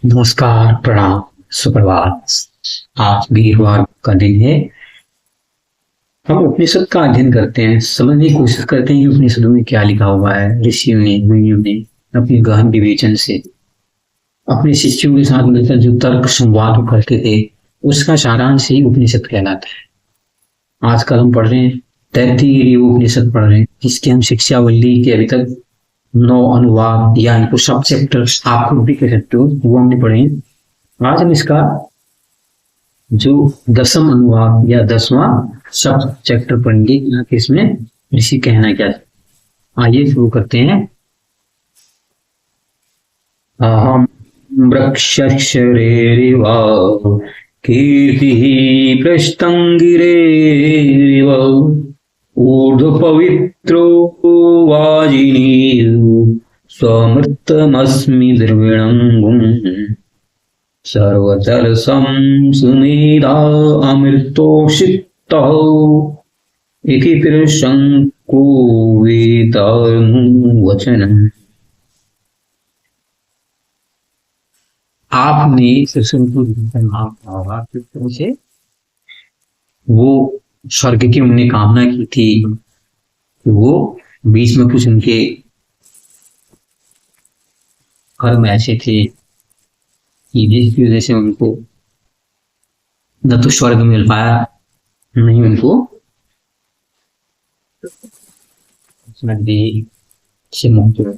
नमस्कार, प्रणाम, सुप्रभात। आज वीरवार का दिन है। हम उपनिषद का अध्ययन करते हैं, समझने की कोशिश करते हैं कि उपनिषदों में क्या लिखा हुआ है। ऋषियों ने, मुनियों ने अपने गहन विवेचन से अपने शिष्यों के साथ मिलकर जो तर्क संवाद करते थे, उसका सारांश ही उपनिषद कहलाता है। आजकल हम पढ़ रहे हैं तैत्तिरीय उपनिषद पढ़ रहे हैं, जिसके हम शिक्षावल्ली के अभी तक 9 अनुवाद या इनको सब चैप्टर्स आप खुद भी कह सकते हो, वो हमने पढ़े हैं। आज हम इसका जो 10वां अनुवाद या 10वां सब चैप्टर पढ़ेंगे कि इसमें ऋषि कहना क्या है। आइए शुरू करते हैं। अहम वृक्षरेरिव कीर्तिः प्रस्तंगिरेरिव ऊर्ध्वपवित्रो वाजिनीषु स्वमृतमस्मि द्रविणङ्गुम् सर्वतरसं सुमेधा अमृतोषितः इति शंको वेदानुवचनम्। आपने से वो स्वर्ग की उन्होंने कामना की थी कि वो बीच में कुछ उनके कर्म ऐसे थे कि जिसकी वजह से उनको न तो स्वर्ग मिल पाया, नहीं उनको से मुक्त हुए।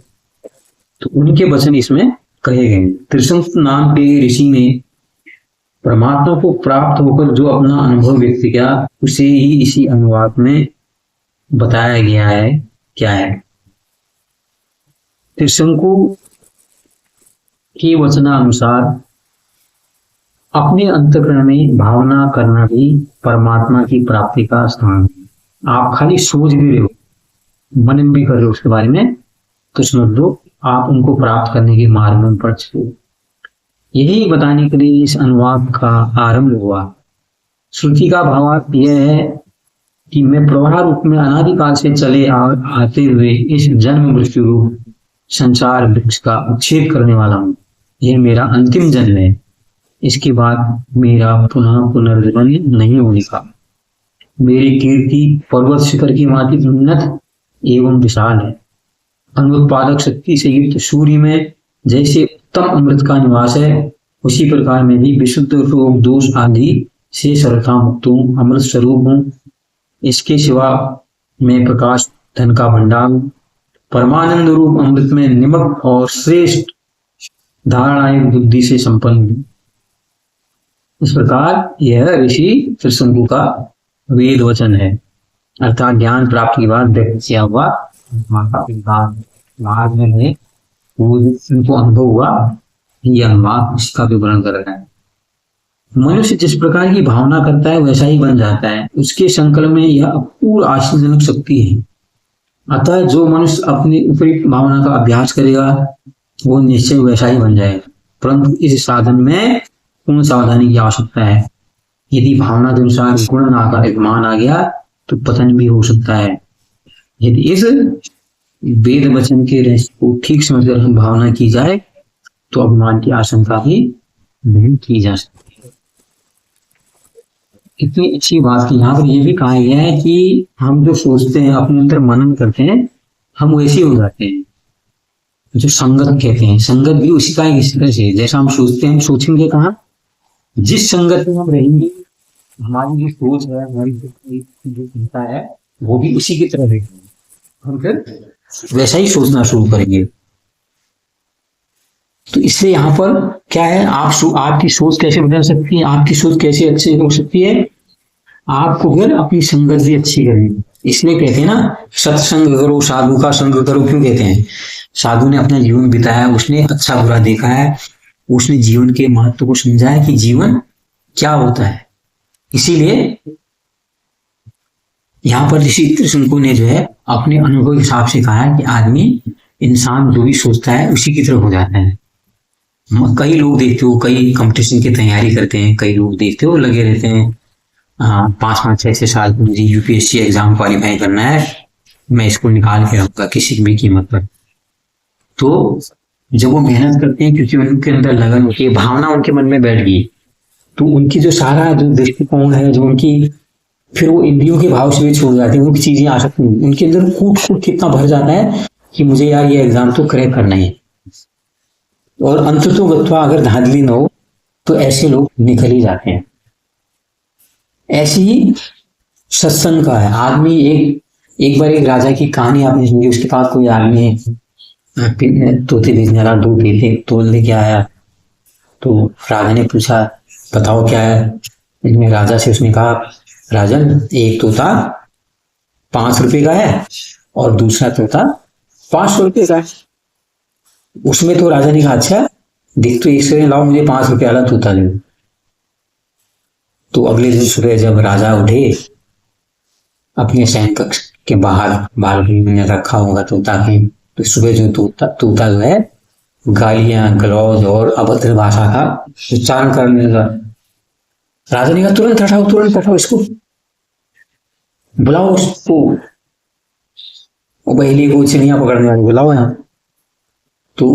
तो उनके वचन इसमें कहे गए। त्रिशंक नाम के ऋषि ने परमात्मा को प्राप्त होकर जो अपना अनुभव व्यक्त किया, उसे ही इसी अनुवाद में बताया गया है। क्या है? त्रिशंकु के वचनानुसार अपने अंतःकरण में भावना करना भी परमात्मा की प्राप्ति का स्थान है। आप खाली सोच भी रहे हो, मनन भी कर रहे हो उसके बारे में, तो समझ लो आप उनको प्राप्त करने के मार्ग में पड़ चुके हो। यही बताने के लिए इस अनुवाद का आरंभ हुआ। श्रुति का भावार्थ यह है कि मैं प्रवाह रूप में अनादिकाल से चले आते हुए इस जन्म मृत्यु रूप संसार वृक्ष का उच्छेद करने वाला हूँ। यह मेरा अंतिम जन्म है। इसके बाद मेरा पुनः पुनर्जन्म नहीं होने का। मेरी कीर्ति पर्वत शिखर की भांति उन्नत एवं विशाल है। अनुत्पादक शक्ति से युक्त सूर्य में जैसे उत्तम अमृत का निवास है, उसी प्रकार मैं भी विशुद्ध रोग दोष आदि से सर्वथा मुक्त हूँ, अमृत स्वरूप हूँ। इसके सिवा मैं प्रकाश धन का भंडार हूँ, परमानंद रूप अमृत में निमक और श्रेष्ठ धारणा बुद्धि से संपन्न हूँ। इस प्रकार यह ऋषि त्रिशंकु का वेद वचन है, अर्थात ज्ञान प्राप्ति के बाद व्यक्त किया हुआ बाद में है वो उनको अनुभव हुआ। यह अनुवाद उसका विवरण कर रहा है। मनुष्य जिस प्रकार की भावना करता है वैसा ही बन जाता है। उसके संकल्प में यह अपूर्व आश्चर्यजनक शक्ति है। अतः जो मनुष्य अपनी उपयुक्त भावना का अभ्यास करेगा वो निश्चय वैसा ही बन जाएगा। परंतु इस साधन में पूर्ण सावधानी की आवश्यकता है। यदि भावना के अनुसार गुण आकर अभिमान आ गया तो पतन भी हो सकता है। यदि इस वेद वचन के रहस्य को ठीक समझकर हम भावना की जाए तो अभिमान की आशंका भी नहीं की जा सकती। इतनी अच्छी बात की यहाँ पर यह भी कहा गया है कि हम जो सोचते हैं, अपने अंदर मनन करते हैं, हम वैसे हो जाते हैं। जो संगत कहते हैं, संगत भी उसी का एक हिस्सा से, जैसा हम सोचते हैं हम सोचेंगे कहाँ, जिस संगत में हम रहेंगे हमारी जो सोच है, हमारी जो चिंता है, वो भी उसी की तरह रहेगी। हम फिर वैसा ही सोचना शुरू करेंगे। तो इसलिए यहाँ पर क्या है, आपकी सोच कैसे बदल सकती है, आपकी सोच कैसे अच्छी हो सकती है, आपको फिर अपनी संगत भी अच्छी करनी। इसलिए कहते हैं ना, सत्संग करो, साधु का संग करो। क्यों कहते हैं? साधु ने अपना जीवन बिताया, उसने अच्छा बुरा देखा है, उसने जीवन के महत्व को समझा है कि जीवन क्या होता है। इसीलिए यहाँ पर ऋषि त्रिशंकु ने जो है अपने अनुभव के हिसाब से कहा है कि आदमी, इंसान जो भी सोचता है उसी की तरफ हो जाता है। कई लोग देखते हो, कई कंपटीशन की तैयारी करते हैं, कई लोग देखते हो लगे रहते हैं 5-5, 6-6 साल मुझे यूपीएससी एग्जाम क्वालिफाई करना है, मैं इसको निकाल के रखूंगा किसी भी कीमत पर। तो जब वो मेहनत करते हैं क्योंकि उनके अंदर लगन होती है, भावना उनके मन में बैठ गई, तो उनकी जो सारा जो दृष्टिकोण है, जो उनकी, फिर वो इंद्रियों के भाव से भी छोड़ जाती है, उनकी चीजें आ सकती हैं उनके अंदर, कूट कूट कितना भर जाता है कि मुझे यार ये एग्जाम तो क्रैक करना है। और अंततो गत्वा अगर धांधली न हो तो ऐसे लोग निकल ही जाते हैं। ऐसी ही सत्संग का है। आदमी एक बार एक राजा की कहानी आपने सुनी। उसके पास कोई आदमी तोते बेचने वाला दूध तोल लेके आया, तो राजा ने पूछा बताओ क्या है इसमें। राजा से उसने कहा राजन, एक तोता 5 रुपए का है और दूसरा तोता 500 रुपए का है। उसमें तो राजा ने कहा अच्छा देख तो एक से लाओ, मुझे 5 रुपए वाला तोता दे। तो अगले दिन सुबह जब राजा उठे, अपने शयन कक्ष के बाहर बालकनी में रखा होगा तोता के, तो सुबह जो तोता जो है गालियां गलौज और अभद्र भाषा का उच्चारण करने लगा। राजा ने कहा तुरंत हटाओ इसको, बुलाओ उसको, वो बहेली को चिड़िया पकड़ने वाले बुलाओ यहाँ। तो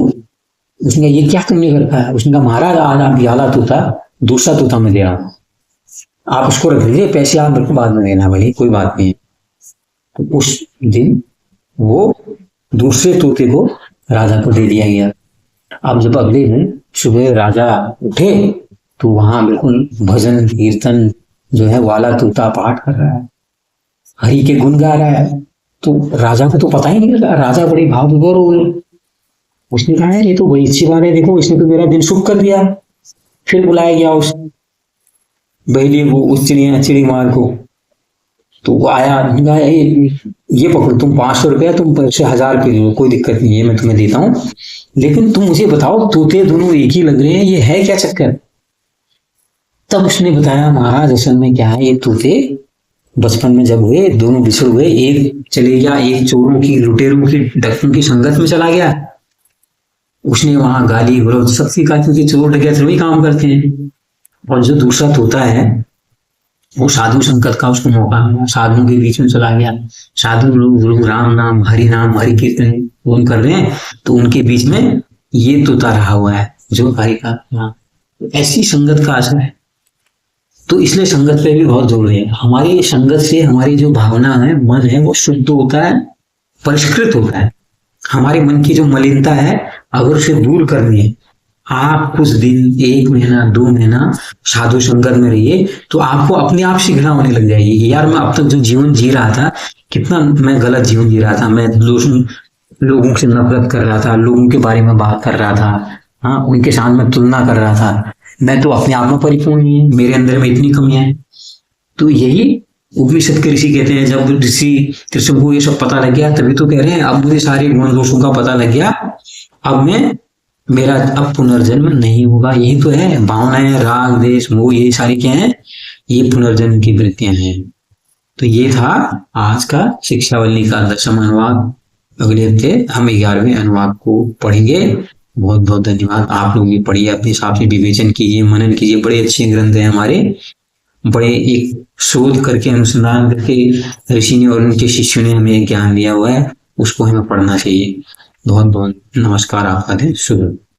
उसने कहा ये क्या तुमने कर रखा है। उसने कहा महाराज आज आप वाला तोता दूसरा तोता मैं दे रहा हूँ, आप उसको रख लीजिए, पैसे आप मेरे को बाद में देना, भाई कोई बात नहीं। तो उस दिन वो दूसरे तोते को राजा को दे दिया गया। अब जब अगले दिन सुबह राजा उठे तो वहां बिल्कुल भजन कीर्तन जो है वाला तोता पाठ कर रहा है, हरि के गुण गा रहा है। तो राजा को तो पता ही नहीं लगा, राजा बड़े भाव विभोर हो गए। उसने कहा ये तो बड़ी अच्छी बात है, देखो इसने तो मेरा दिन शुभ कर दिया। फिर बुलाया गया उस बहेली को, उस चिड़ी मार को। तो वो आया, ये पकड़ो तुम 500 रुपया, तुम पैसे 1000 रुपये दो, कोई दिक्कत नहीं है मैं तुम्हें देता हूँ, लेकिन तुम मुझे बताओ तोते दोनों एक ही लग रहे हैं, ये है क्या चक्कर। तब उसने बताया महाराज असल में क्या है, ये तोते बचपन में जब हुए दोनों बिछड़ हुए, एक चले गया, एक चोरों की लुटेरों की डकरों की संगत में चला गया। उसने वहां गाली गलौज सब सीखा, क्योंकि चोर डकैत वही काम करते हैं। और जो दूसरा तोता है वो साधु संगत का उसको मौका मिला, साधुओं के बीच में चला गया। साधु लोग राम नाम हरि कीर्तन कर रहे हैं, तो उनके बीच में ये तोता रहा हुआ है जो हरि का। तो ऐसी संगत का असर है। तो इसलिए संगत पे भी बहुत जोर है। हमारी संगत से हमारी जो भावना है, मन है, वो शुद्ध होता है, परिष्कृत होता है। हमारे मन की जो मलिनता है अगर उसे दूर करनी है, आप कुछ दिन 1 महीना 2 महीना साधु संगत में रहिए, तो आपको अपने आप से घृणा होने लग जाएगी। यार मैं अब तक जो जीवन जी रहा था, कितना मैं गलत जीवन जी रहा था। मैं लोगों से नफरत कर रहा था, लोगों के बारे में बात कर रहा था, हाँ उनके साथ में तुलना कर रहा था। मैं तो अपने आप में परिपूर्ण नहीं है, मेरे अंदर में इतनी कमियां हैं। तो यही उपनिषद के ऋषि कहते हैं, जब ऋषि को ये सब पता लग गया, तभी तो कह रहे हैं अब मुझे सारे गुण दोषों का पता लग गया, अब मेरा अब पुनर्जन्म नहीं होगा। यही तो है भावनाएं, राग देश मोह, ये सारी क्या है, ये पुनर्जन्म की वृत्तियां हैं। तो ये था आज का शिक्षावल्ली का 10वां अनुवाद। अगले हफ्ते हम 11वें अनुवाद को पढ़ेंगे। बहुत बहुत धन्यवाद। आप लोग भी पढ़िए, अपने हिसाब से विवेचन कीजिए, मनन कीजिए। बड़े अच्छे ग्रंथ हैं हमारे, बड़े एक शोध करके अनुसंधान करके ऋषि ने और उनके शिष्यों ने हमें ज्ञान दिया हुआ है, उसको हमें पढ़ना चाहिए। बहुत बहुत नमस्कार, आपका दिन शुभ।